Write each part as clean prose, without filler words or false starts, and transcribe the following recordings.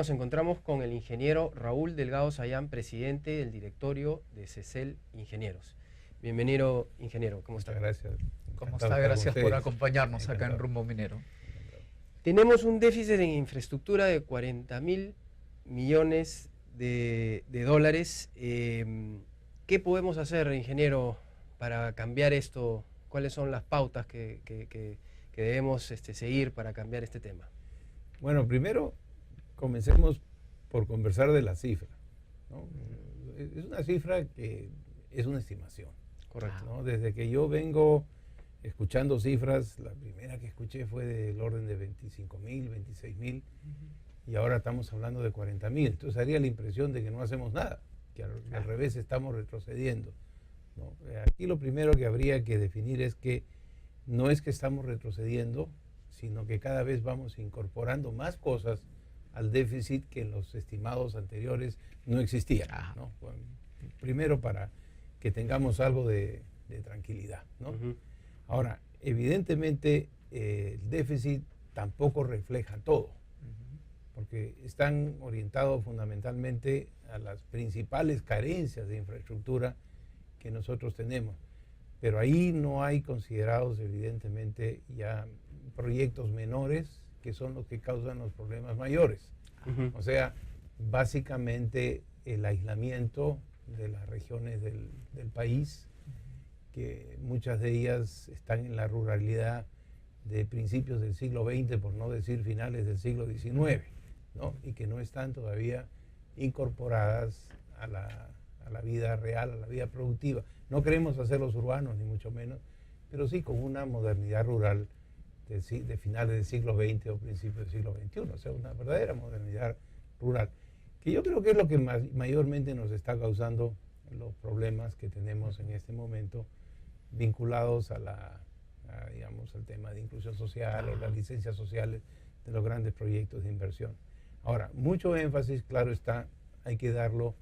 nos encontramos con el ingeniero Raúl Delgado Sayán, presidente del directorio de CECEL Ingenieros. Bienvenido, ingeniero, ¿cómo está? Muchas gracias. ¿Cómo está? Gracias por acompañarnos acá en Rumbo Minero. Tenemos un déficit en infraestructura de 40.000 millones de dólares. ¿Qué podemos hacer, ingeniero, para cambiar esto? ¿Cuáles son las pautas que debemos seguir para cambiar este tema? Bueno, primero comencemos por conversar de la cifra, ¿no? Es una cifra que es una estimación. Correcto. ¿No? Desde que yo vengo escuchando cifras, la primera que escuché fue del orden de 25.000, 26.000, y ahora estamos hablando de 40.000. Entonces haría la impresión de que no hacemos nada, que al revés estamos retrocediendo, ¿no? Aquí lo primero que habría que definir es que no es que estamos retrocediendo, sino que cada vez vamos incorporando más cosas al déficit que en los estimados anteriores no existían, ¿no? Bueno, primero para que tengamos algo de tranquilidad, ¿no? Ahora, evidentemente el déficit tampoco refleja todo, porque están orientados fundamentalmente a las principales carencias de infraestructura que nosotros tenemos. Pero ahí no hay considerados evidentemente ya proyectos menores que son los que causan los problemas mayores. O sea, básicamente el aislamiento de las regiones del país, que muchas de ellas están en la ruralidad de principios del siglo XX, por no decir finales del siglo XIX, ¿no? Y que no están todavía incorporadas a la vida real, a la vida productiva. No queremos hacerlos urbanos, ni mucho menos, pero sí con una modernidad rural de finales del siglo XX o principios del siglo XXI, o sea, una verdadera modernidad rural, que yo creo que es lo que mayormente nos está causando los problemas que tenemos en este momento vinculados digamos, al tema de inclusión social o las licencias sociales de los grandes proyectos de inversión. Ahora, mucho énfasis, claro está, hay que darlo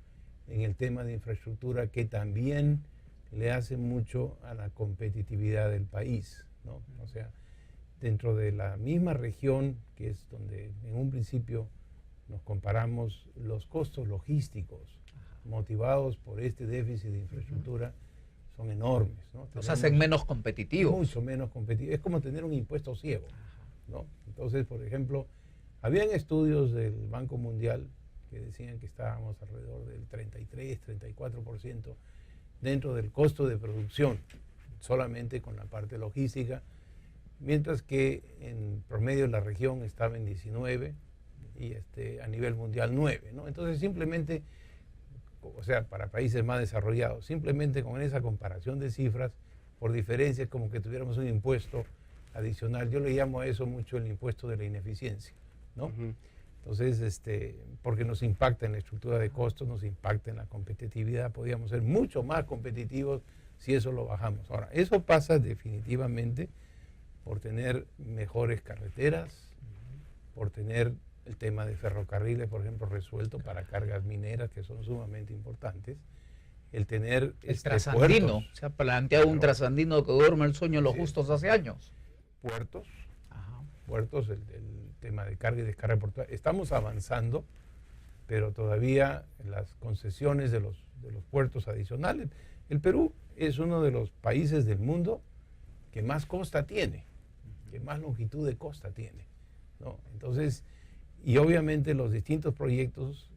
en el tema de infraestructura, que también le hace mucho a la competitividad del país, ¿no? O sea, dentro de la misma región, que es donde en un principio nos comparamos, los costos logísticos motivados por este déficit de infraestructura son enormes, ¿no? Nos hacen menos competitivos. Mucho menos competitivos. Es como tener un impuesto ciego, ¿no? Entonces, por ejemplo, habían estudios del Banco Mundial que decían que estábamos alrededor del 33, 34% dentro del costo de producción, solamente con la parte logística, mientras que en promedio la región estaba en 19 y a nivel mundial 9, ¿no? Entonces simplemente, o sea, para países más desarrollados, simplemente con esa comparación de cifras, por diferencia, es como que tuviéramos un impuesto adicional. Yo le llamo a eso mucho el impuesto de la ineficiencia, ¿no? Entonces, porque nos impacta en la estructura de costos, nos impacta en la competitividad, podríamos ser mucho más competitivos si eso lo bajamos. Ahora, eso pasa definitivamente por tener mejores carreteras, por tener el tema de ferrocarriles, por ejemplo, resuelto para cargas mineras que son sumamente importantes, el tener el trasandino, puertos, se ha planteado un trasandino que duerme el sueño de los justos hace años. Puertos, el tema de carga y descarga portuaria. Estamos avanzando, pero todavía las concesiones de los puertos adicionales. El Perú es uno de los países del mundo que más costa tiene, que más longitud de costa tiene, ¿no? Entonces, y obviamente los distintos proyectos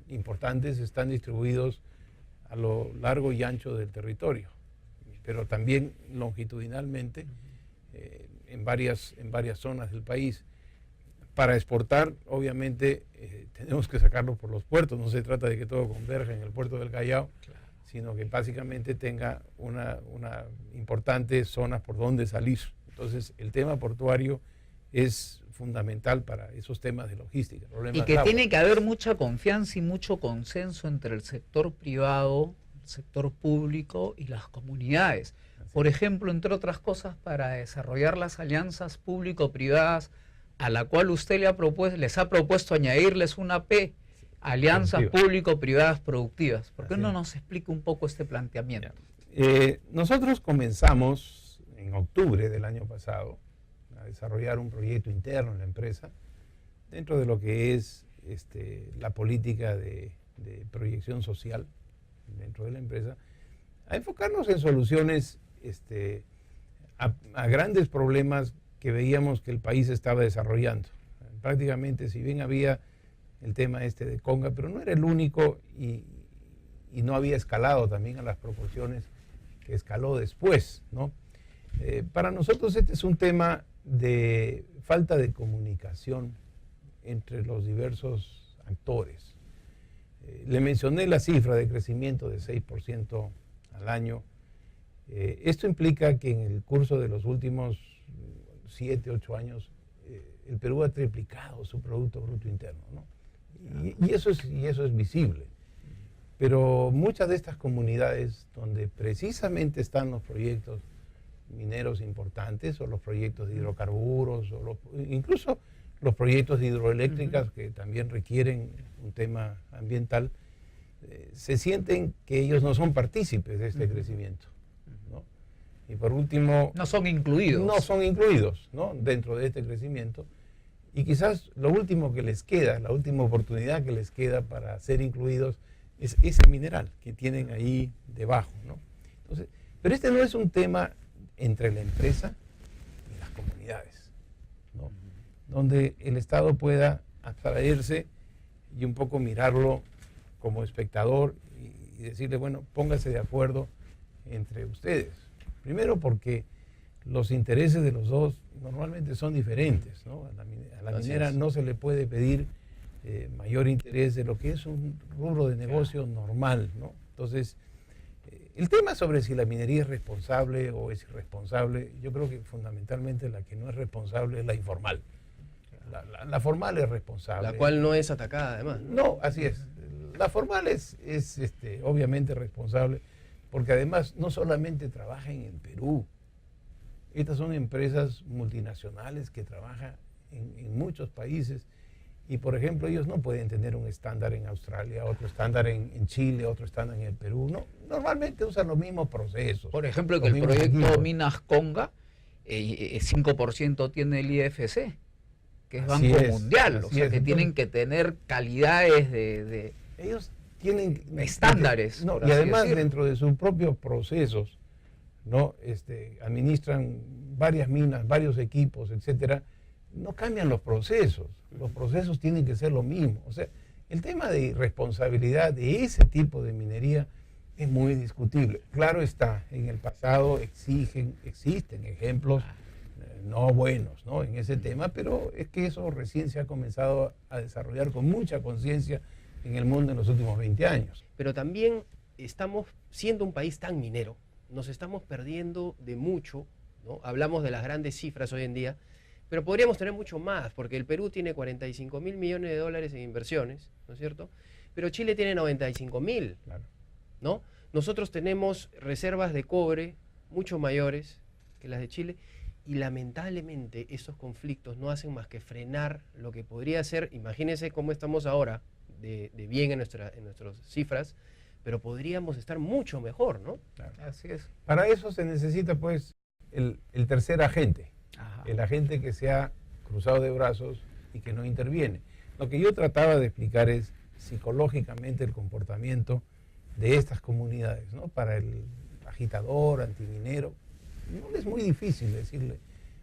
importantes están distribuidos a lo largo y ancho del territorio, pero también longitudinalmente en varias zonas del país. Para exportar, obviamente, tenemos que sacarlo por los puertos. No se trata de que todo converja en el puerto del Callao, sino que básicamente tenga una importante zona por donde salir. Entonces, el tema portuario es fundamental para esos temas de logística. Y que tiene que haber mucha confianza y mucho consenso entre el sector privado, el sector público y las comunidades. Por ejemplo, entre otras cosas, para desarrollar las alianzas público-privadas, a la cual usted les ha propuesto añadirles una P, alianzas público-privadas productivas. ¿Por qué no nos explica un poco este planteamiento? Nosotros comenzamos en octubre del año pasado a desarrollar un proyecto interno en la empresa dentro de lo que es la política de proyección social dentro de la empresa, a enfocarnos en soluciones a grandes problemas que veíamos que el país estaba desarrollando. Prácticamente, si bien había el tema de Conga, pero no era el único y no había escalado también a las proporciones que escaló después, ¿no? Para nosotros este es un tema de falta de comunicación entre los diversos actores. Le mencioné la cifra de crecimiento de 6% al año. Esto implica que en el curso de los últimos 7, 8 años el Perú ha triplicado su Producto Bruto Interno, ¿no? Y eso es visible. Pero muchas de estas comunidades donde precisamente están los proyectos mineros importantes o los proyectos de hidrocarburos o incluso los proyectos de hidroeléctricas que también requieren un tema ambiental, se sienten que ellos no son partícipes de este crecimiento, ¿no? Y por último... No son incluidos. No son incluidos, ¿no?, dentro de este crecimiento. Y quizás lo último que les queda, la última oportunidad que les queda para ser incluidos es ese mineral que tienen ahí debajo, ¿no? Entonces, pero este no es un tema entre la empresa y las comunidades, ¿no?, donde el Estado pueda abstraerse y un poco mirarlo como espectador y decirle, bueno, póngase de acuerdo entre ustedes. Primero porque los intereses de los dos normalmente son diferentes, ¿no? A la minera no se le puede pedir mayor interés de lo que es un rubro de negocio normal, ¿no? Entonces, el tema sobre si la minería es responsable o es irresponsable, yo creo que fundamentalmente la que no es responsable es la informal. La formal es responsable. La cual no es atacada, además. No, así es. La formal es obviamente responsable, porque además no solamente trabaja en el Perú. Estas son empresas multinacionales que trabajan en muchos países y, por ejemplo, ellos no pueden tener un estándar en Australia, otro estándar en Chile, otro estándar en el Perú. No, normalmente usan los mismos procesos. Por ejemplo, que el proyecto Minas Conga, 5% tiene el IFC, que es Banco Mundial, o sea que tienen que tener calidades de ellos tienen estándares. No, y además dentro de sus propios procesos, ¿no? Administran varias minas, varios equipos, etcétera. No cambian los procesos tienen que ser lo mismo. O sea, el tema de irresponsabilidad de ese tipo de minería es muy discutible. Claro está, en el pasado existen ejemplos no buenos, ¿no?, en ese tema, pero es que eso recién se ha comenzado a desarrollar con mucha conciencia en el mundo en los últimos 20 años. Pero también estamos, siendo un país tan minero, nos estamos perdiendo de mucho, ¿no? Hablamos de las grandes cifras hoy en día, pero podríamos tener mucho más, porque el Perú tiene 45.000 millones de dólares en inversiones, ¿no es cierto? Pero Chile tiene 95.000, claro, ¿no? Nosotros tenemos reservas de cobre mucho mayores que las de Chile, y lamentablemente esos conflictos no hacen más que frenar lo que podría ser, imagínense cómo estamos ahora, de bien en nuestras cifras, pero podríamos estar mucho mejor, ¿no? Claro. Así es. Para eso se necesita, pues, el tercer agente. Ajá. El agente que se ha cruzado de brazos y que no interviene. Lo que yo trataba de explicar es psicológicamente el comportamiento de estas comunidades, ¿no? Para el agitador, antiminero, no es muy difícil decirle,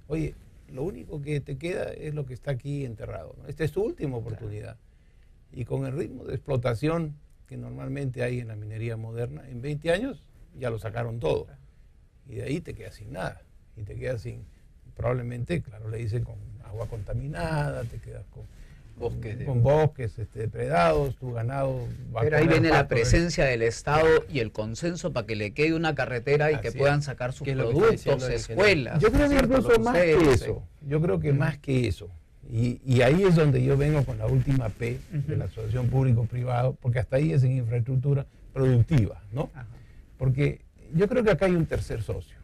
oye, lo único que te queda es lo que está aquí enterrado, ¿no? Esta es tu última oportunidad. Y con el ritmo de explotación que normalmente hay en la minería moderna, en 20 años ya lo sacaron todo. Y de ahí te quedas sin nada. Y te quedas sin, probablemente, claro, le dicen con agua contaminada, te quedas con bosques depredados, tu ganado va. Pero ahí viene la presencia del Estado y el consenso para que le quede una carretera y que puedan sacar sus productos, escuelas. Yo creo que incluso más que eso. Yo creo que más que eso. Y ahí es donde yo vengo con la última P de la asociación público-privado, porque hasta ahí es en infraestructura productiva, ¿no? Ajá. Porque yo creo que acá hay un tercer socio,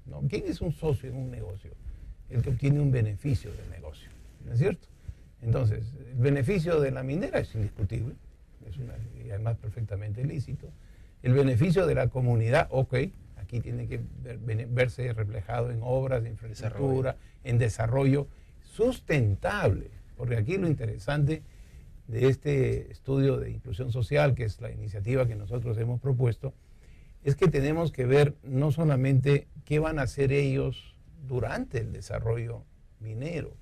¿no? ¿Quién es un socio en un negocio? El que obtiene un beneficio del negocio, ¿no es cierto? Entonces, el beneficio de la minera es indiscutible, y además perfectamente lícito. El beneficio de la comunidad, ok, aquí tiene que verse reflejado en obras de infraestructura, en desarrollo sustentable, porque aquí lo interesante de este estudio de inclusión social, que es la iniciativa que nosotros hemos propuesto, es que tenemos que ver no solamente qué van a hacer ellos durante el desarrollo minero,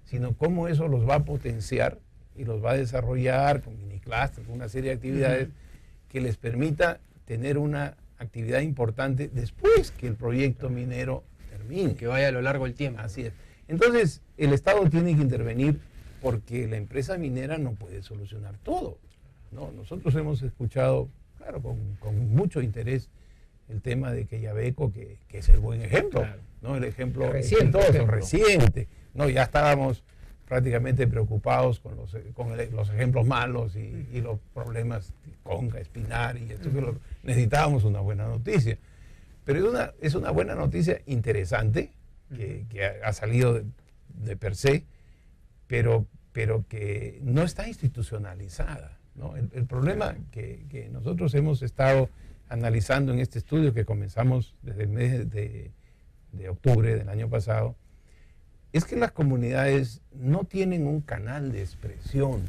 sino cómo eso los va a potenciar y los va a desarrollar con miniclusters, con una serie de actividades que les permita tener una actividad importante después que el proyecto minero termine. Que vaya a lo largo del tiempo. Así es. Entonces, el Estado tiene que intervenir porque la empresa minera no puede solucionar todo, ¿no? Nosotros hemos escuchado, claro, con mucho interés el tema de Quellaveco, que es el buen ejemplo, Claro. ¿no? El ejemplo Reciente exitoso, ejemplo. reciente, ¿no? Ya estábamos prácticamente preocupados con los ejemplos malos y los problemas de Conga, Espinar, y esto que necesitábamos una buena noticia. Pero es una buena noticia interesante, que ha salido de per se, pero que no está institucionalizada, ¿no? El problema que nosotros hemos estado analizando en este estudio que comenzamos desde el mes de octubre del año pasado, es que las comunidades no tienen un canal de expresión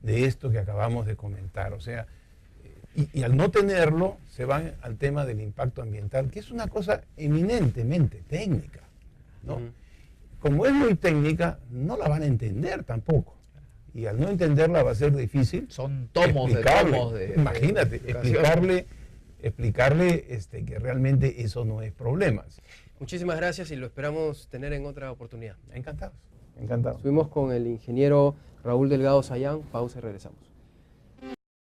de esto que acabamos de comentar. O sea, y al no tenerlo, se van al tema del impacto ambiental, que es una cosa eminentemente técnica, ¿no? Como es muy técnica, no la van a entender tampoco. Y al no entenderla va a ser difícil. Son tomos de tomos de... Imagínate, explicarle que realmente eso no es problema. Muchísimas gracias y lo esperamos tener en otra oportunidad. Encantados, encantados. Estuvimos con el ingeniero Raúl Delgado Sayán. Pausa y regresamos.